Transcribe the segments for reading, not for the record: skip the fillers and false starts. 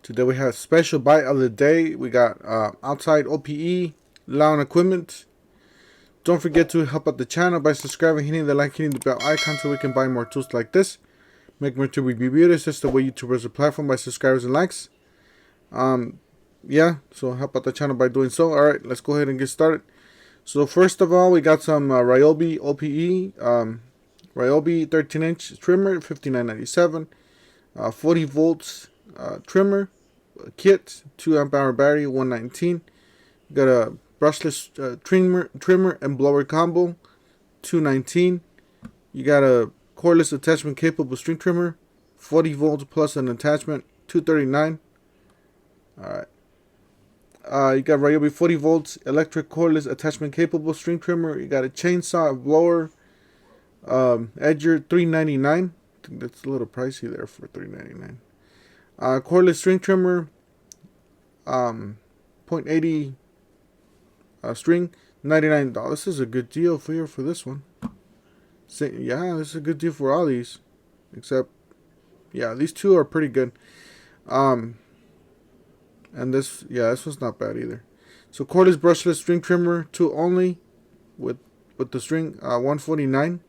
Today we have a special bite of the day. We got outside OPE, Lawn Equipment. Don't forget to help out the channel by subscribing, hitting the like, hitting the bell icon so we can buy more tools like this. Make more to review videos. That's the way YouTubers are platform, by subscribers and likes. Yeah, so help out the channel by doing so. Alright, let's go ahead and get started. So first of all, we got some Ryobi OPE, Ryobi 13-inch trimmer, $59.97, 40 volts trimmer kit, 2 amp hour battery, $119. Got a brushless trimmer and blower combo, $219. You got a cordless attachment capable string trimmer, 40 volts plus an attachment, $239. Alright. You got Ryobi 40 volts electric cordless attachment capable string trimmer. You got a chainsaw, a blower, edger, $399. I think that's a little pricey there for $399. Cordless string trimmer, 0.80 string, $99. This is a good deal for this one. Yeah, this is a good deal for all these, except yeah, these two are pretty good. And this one's not bad either. So cordless brushless string trimmer, 2 only, with the string, $149.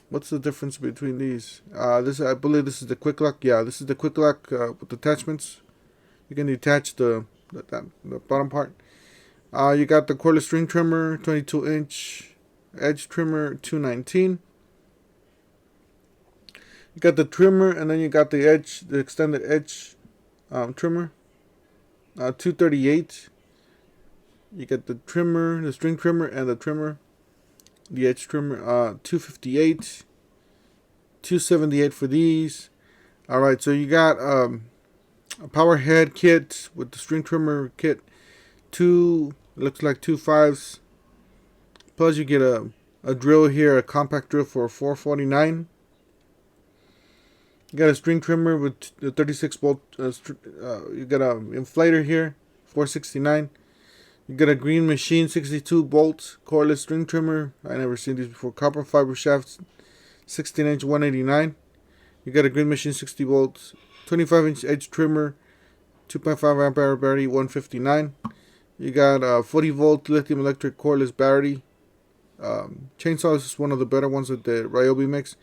What's the difference between these? I believe this is the quick lock. Yeah, this is the quick lock with attachments. You can detach the bottom part. You got the cordless string trimmer, 22-inch edge trimmer, $219. You got the trimmer, and then you got the edge, the extended edge trimmer, $238. You got the trimmer, the string trimmer, and the trimmer. The edge trimmer, $258, $278 for these. All right, so you got a power head kit with the string trimmer kit, looks like 2 5s. Plus you get a drill here, a compact drill for $449. You got a string trimmer with the 36 volt. You got an inflator here, $469. You got a green machine 62 bolts cordless string trimmer. I never seen these before. Copper fiber shafts, 16-inch, $189. You got a green machine 60 volts 25-inch edge trimmer, 2.5 amp hour battery, $159. You got a 40 volt lithium electric cordless battery. Chainsaw is one of the better ones that the Ryobi makes,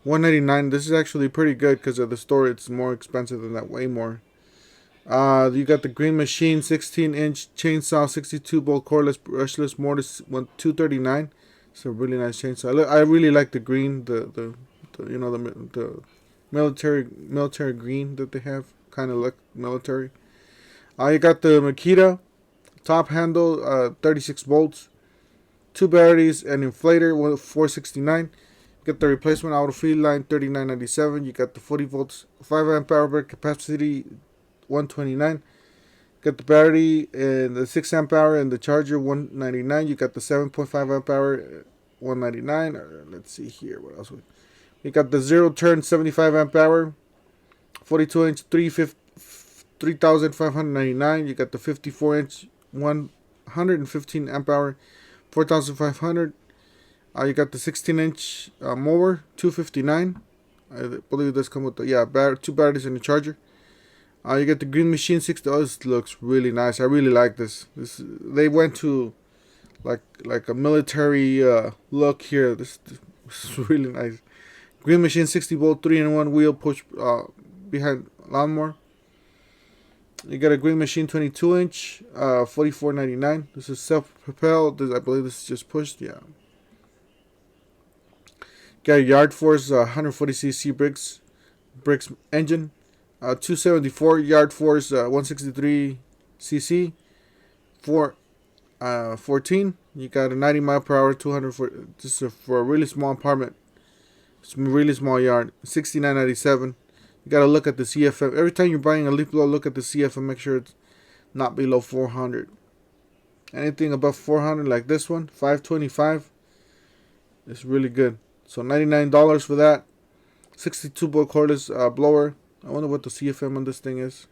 $189. This is actually pretty good because at the store it's more expensive than that, way more. You got the green machine 16-inch chainsaw 62 volt cordless brushless mortar, $239. It's a really nice chainsaw. I really like the green, the military green that they have, kind of look military. You got the Makita top handle, 36 volts, 2 batteries, and inflator, $469. You got the replacement auto feed line, $39.97. You got the 40 volts 5 amp hour capacity, $129. Got the battery and the 6 amp hour and the charger, $199. You got the 7.5 amp hour, $199. Let's see here, what else? You got the zero turn 75 amp hour, 42-inch, $3,599. You got the 54-inch 115 amp hour, $4,500. You got the 16-inch mower, $259. I believe this come with the 2 batteries and a charger. You get the green machine 60. Oh, this looks really nice. I really like this. They went to like a military look here. This is really nice. Green machine 60 volt 3-in-1 wheel push behind lawnmower. You got a green machine 22-inch, $44.99. This is self-propelled. I believe this is just pushed. Yeah. Got a Yard Force 140cc bricks engine. 274 Yard Force 163cc, 14. You got a 90 mile per hour, 200 for a really small apartment. It's a really small yard, $69.97. You got to look at the CFM. Every time you're buying a leaf blower, look at the CFM. Make sure it's not below 400. Anything above 400, like this one, 525, it's really good. So $99 for that. 62 volt cordless blower. I wonder what the CFM on this thing is.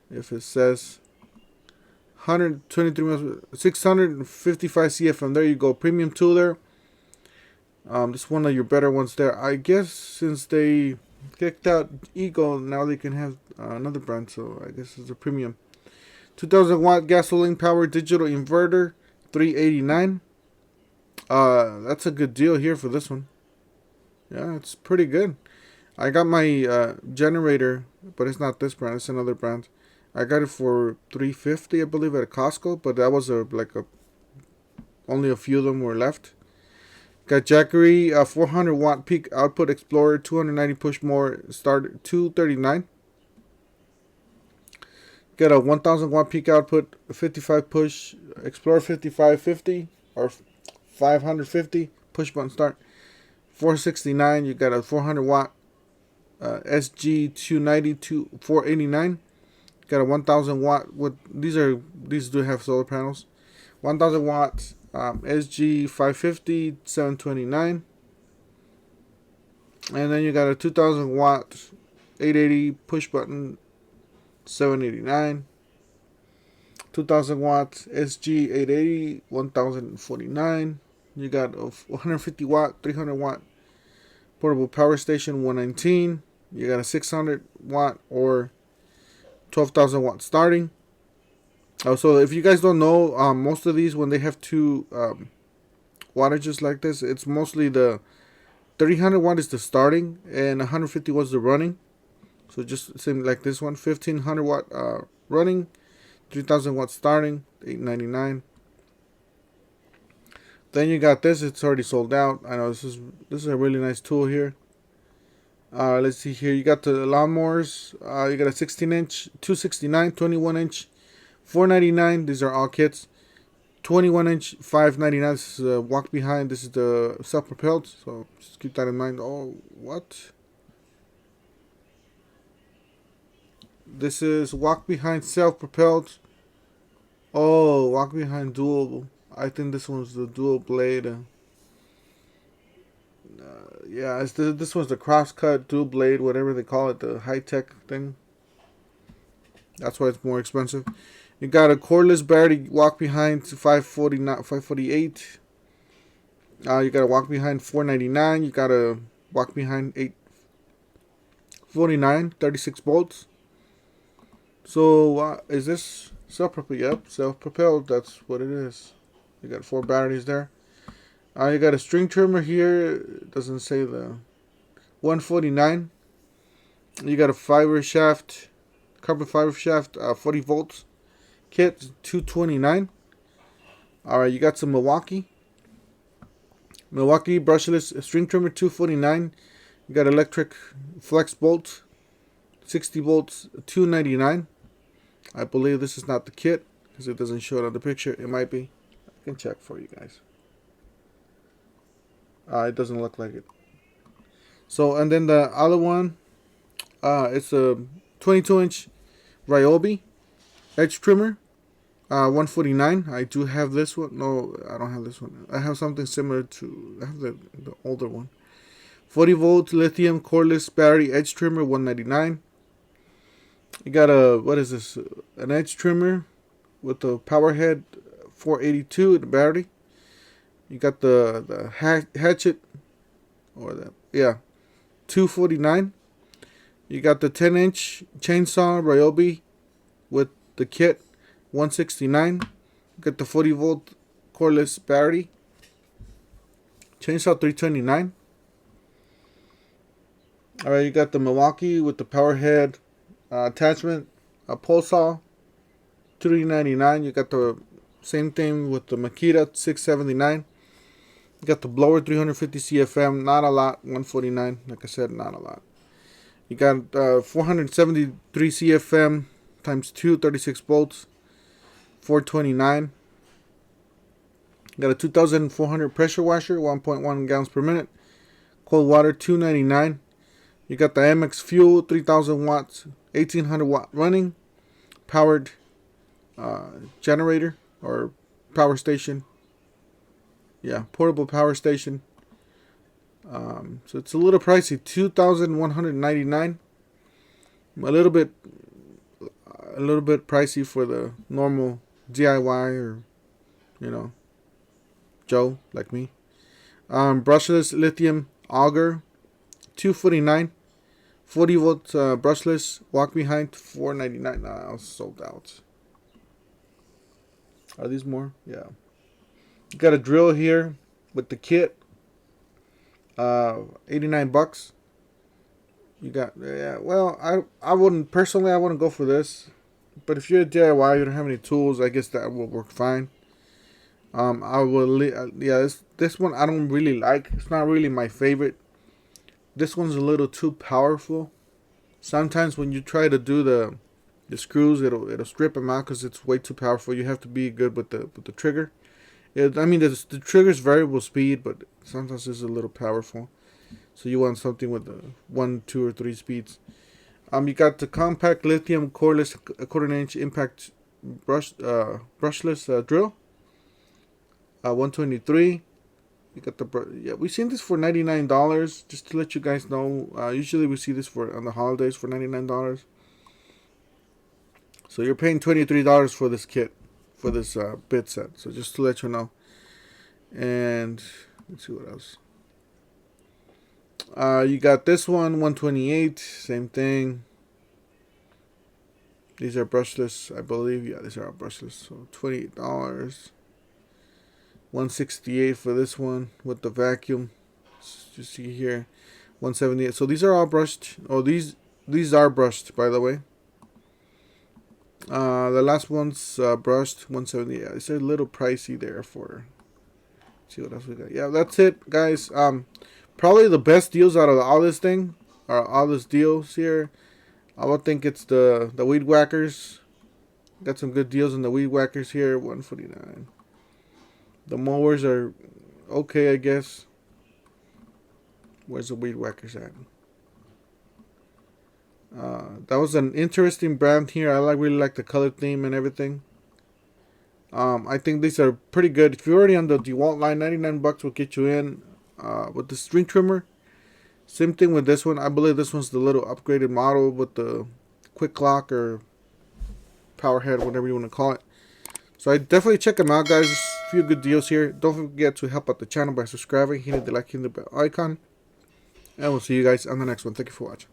If it says 123 miles, 655 CFM. There you go. Premium tool there. This is one of your better ones there. I guess since they kicked out Eagle. Now they can have another brand. So I guess it's a premium. 2000 watt gasoline powered digital inverter, $389. That's a good deal here for this one. Yeah, it's pretty good. I got my generator, but it's not this brand. It's another brand. I got it for $350, I believe, at Costco. But that was only a few of them were left. Got Jackery 400 watt peak output Explorer, 290 push more, start $239. Got a 1000 watt peak output 55 push Explorer 5550 or 550 push button start, $469. You got a 400 watt SG 290 to $489. Got a 1000 watt with these do have solar panels. 1000 watt SG 550 $729. And then you got a 2000 watt 880 push button $789. 2000 watts SG 880 $1049. You got a 150 watt 300 watt portable power station $119. You got a 600 watt or 12,000 watt starting. So if you guys don't know, most of these, when they have two wattages like this, it's mostly the 300 watt is the starting and 150 watts the running. So just same like this one, 1500 watt running, 3000 watt starting, $899. Then you got this. It's already sold out. I know this is a really nice tool here. Let's see here. You got the lawnmowers. You got a 16-inch, $269, 21-inch, $499. These are all kits. 21-inch, $599. This is a walk behind. This is the self-propelled. So just keep that in mind. Oh, what? This is walk behind self-propelled. Oh, walk behind dual. I think this one's the dual blade. Yeah, this one's the cross-cut dual blade, whatever they call it, the high-tech thing. That's why it's more expensive. You got a cordless battery walk behind $548. You got a walk behind $499. You got a walk behind $849, 36 volts. So is this self-propelled? Yep, self-propelled. That's what it is. You got 4 batteries there. You got a string trimmer here. It doesn't say the $149. You got a fiber shaft, carbon fiber shaft, 40 volts kit, $229. All right, you got some Milwaukee brushless string trimmer, $249. You got electric flex bolt, 60 volts, $299. I believe this is not the kit because it doesn't show it on the picture. It might be. I can check for you guys. It doesn't look like it. So, and then the other one, it's a 22-inch Ryobi edge trimmer, $149. I do have this one. No, I don't have this one. I have something similar to. I have the older one. 40 volt lithium cordless battery edge trimmer, $199. You got a, what is this? An edge trimmer with the power head, $482 the battery. You got the hatchet, or the, yeah, $249. You got the 10-inch chainsaw Ryobi with the kit, $169. You got the 40 volt cordless battery chainsaw, $329. All right, you got the Milwaukee with the power head attachment, a pole saw, $399. You got the same thing with the Makita, $679. You got the blower, 350 CFM, not a lot, $149. Like I said, not a lot. You got 473 CFM times 2, 36 volts, $429. You got a 2,400 pressure washer, 1.1 gallons per minute. Cold water, $299. You got the IMac fuel, 3,000 watts, 1,800 watt running, powered generator or power station. Yeah, portable power station. So it's a little pricey, $2,199. A little bit pricey for the normal DIY or, Joe like me. Brushless lithium auger, $249. 40 volt brushless walk behind, $4.99. Nah, I was sold out. Are these more? Yeah. You got a drill here with the kit. 89 bucks. You got, yeah, well, I wouldn't go for this. But if you're a DIY, you don't have any tools, I guess that will work fine. I will, yeah, this one I don't really like. It's not really my favorite. This one's a little too powerful. Sometimes when you try to do the screws, it'll strip them out because it's way too powerful. You have to be good with the trigger. I mean, the trigger's variable speed, but sometimes it's a little powerful. So you want something with the 1, 2, or 3 speeds. You got the compact lithium coreless 1/4 inch impact brushless drill. 123. You got the, yeah, we've seen this for $99. Just to let you guys know, usually we see this for on the holidays for $99. So you're paying $23 for this kit, for this bit set. So just to let you know. And let's see what else. You got this one, 128, same thing. These are brushless, I believe. Yeah, these are all brushless. So $28. 168 for this one with the vacuum. You see here, 178. So these are all brushed. Oh, these are brushed, by the way. The last one's brushed, 178. Yeah, it's a little pricey there for. Let's see what else we got. Yeah, that's it, guys. Probably the best deals out of all this thing, or all these deals here. I would think it's the weed whackers. Got some good deals on the weed whackers here, 149. The mowers are okay, I guess. Where's the weed whackers at? That was an interesting brand here. I really like the color theme and everything. I think these are pretty good. If you're already on the DeWalt line, 99 bucks will get you in with the string trimmer. Same thing with this one. I believe this one's the little upgraded model with the quick lock or power head, whatever you want to call it. So I definitely check them out, guys. There's a few good deals here. Don't forget to help out the channel by subscribing, hitting the like, hitting the bell icon. And we'll see you guys on the next one. Thank you for watching.